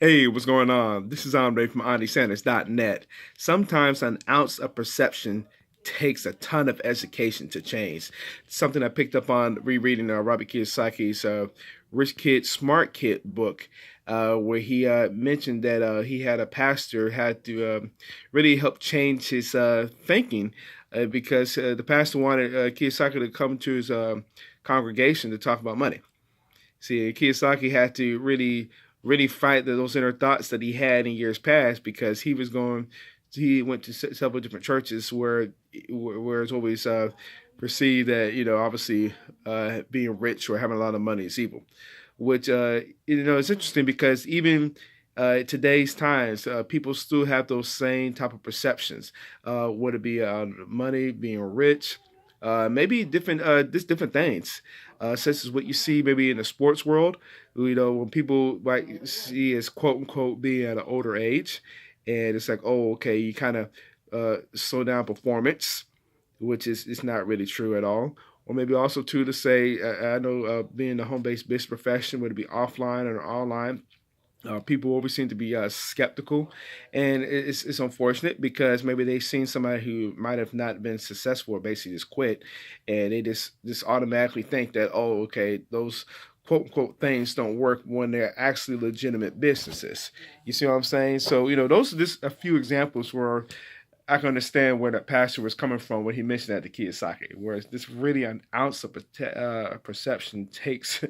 Hey, what's going on? This is Andre from AndySanders.net. Sometimes an ounce of perception takes a ton of education to change. Something I picked up on rereading Robert Kiyosaki's Rich Kid, Smart Kid book, where he mentioned that he had a pastor had to really help change his thinking because the pastor wanted Kiyosaki to come to his congregation to talk about money. See, Kiyosaki had to really fight those inner thoughts that he had in years past because he went to several different churches where it's always perceived that obviously being rich or having a lot of money is evil, which it's interesting because even today's times, people still have those same type of perceptions, whether it be money, being rich, maybe different things, such as what you see maybe in the sports world. When people might see as quote unquote being at an older age, and it's like, oh, okay, you kind of slow down performance, which is it's not really true at all. Or maybe also too to say, I know being a home-based business profession, whether it be offline or online, people always seem to be skeptical, and it's unfortunate because maybe they've seen somebody who might have not been successful or basically just quit, and they just automatically think that, oh, okay, those quote unquote things don't work when they're actually legitimate businesses. You see what I'm saying? So those are just a few examples where I can understand where that pastor was coming from when he mentioned that to Kiyosaki. Whereas this really an ounce of perception takes a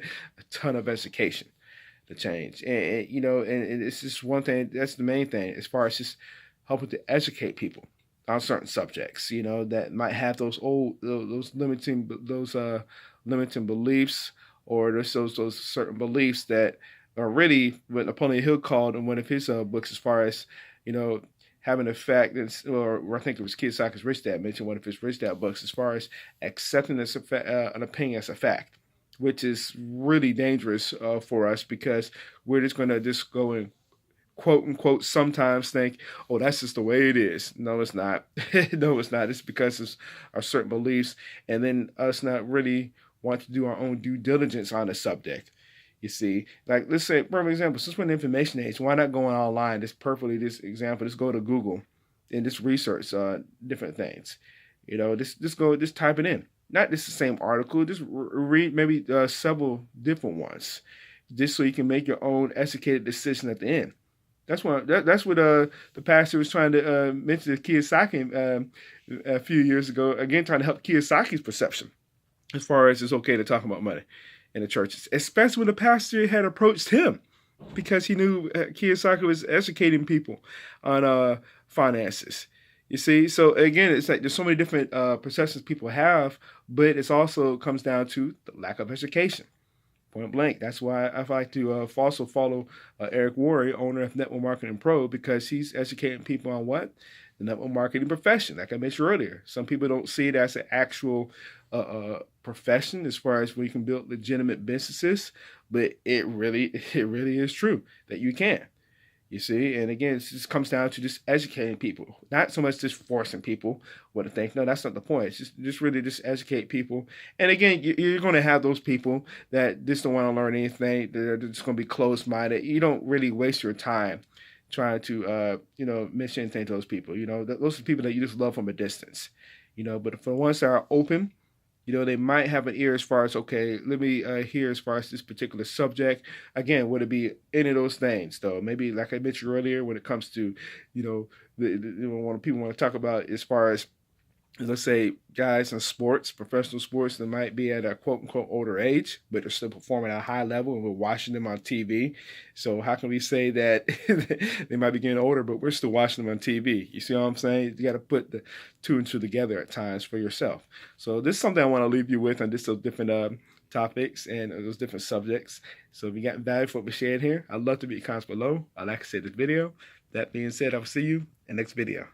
ton of education to change. And it's just one thing. That's the main thing as far as just helping to educate people on certain subjects. That might have those limiting beliefs, or those certain beliefs that are really what Napoleon Hill called in one of his books, as far as you know having a fact, or I think it was Kiyosaki's Rich Dad mentioned one of his Rich Dad books, as far as accepting an opinion as a fact, which is really dangerous for us because we're just going to just go and quote unquote sometimes think, oh, that's just the way it is. No, it's not. No, it's not. It's because of our certain beliefs, and then us not really want to do our own due diligence on the subject. You see, like let's say, for example, since we're in the information age, why not go online? This example, just go to Google and just research different things. Just type it in. Not just the same article. Just read maybe several different ones, just so you can make your own educated decision at the end. That's what the pastor was trying to mention to Kiyosaki a few years ago. Again, trying to help Kiyosaki's perception as far as it's okay to talk about money in the churches, especially when the pastor had approached him because he knew Kiyosaki was educating people on finances. You see, so again, it's like there's so many different perceptions people have, but it's also comes down to the lack of education. Point blank. That's why I like to also follow Eric Worre, owner of Network Marketing Pro, because he's educating people on what? The network marketing profession. Like I mentioned earlier, some people don't see it as an actual profession as far as where you can build legitimate businesses, but it really is true that you can. You see, and again, it just comes down to just educating people, not so much just forcing people what to think. No, that's not the point. It's just really just educate people. And again, you're going to have those people that just don't want to learn anything. They're just going to be closed minded. You don't really waste your time trying to mention anything to those people. Those are the people that you just love from a distance. But for the ones that are open, they might have an ear as far as, okay, let me hear as far as this particular subject. Again, would it be any of those things, though? Maybe, like I mentioned earlier, when it comes to, when people want to talk about as far as, let's say, guys in sports, professional sports, that might be at a quote unquote older age, but they're still performing at a high level and we're watching them on TV. So how can we say that they might be getting older, but we're still watching them on TV? You see what I'm saying? You got to put the two and two together at times for yourself. So this is something I want to leave you with on those different topics and those different subjects. So if you got value for what we shared here, I'd love to be in comments below. I'd like to say this video. That being said, I'll see you in the next video.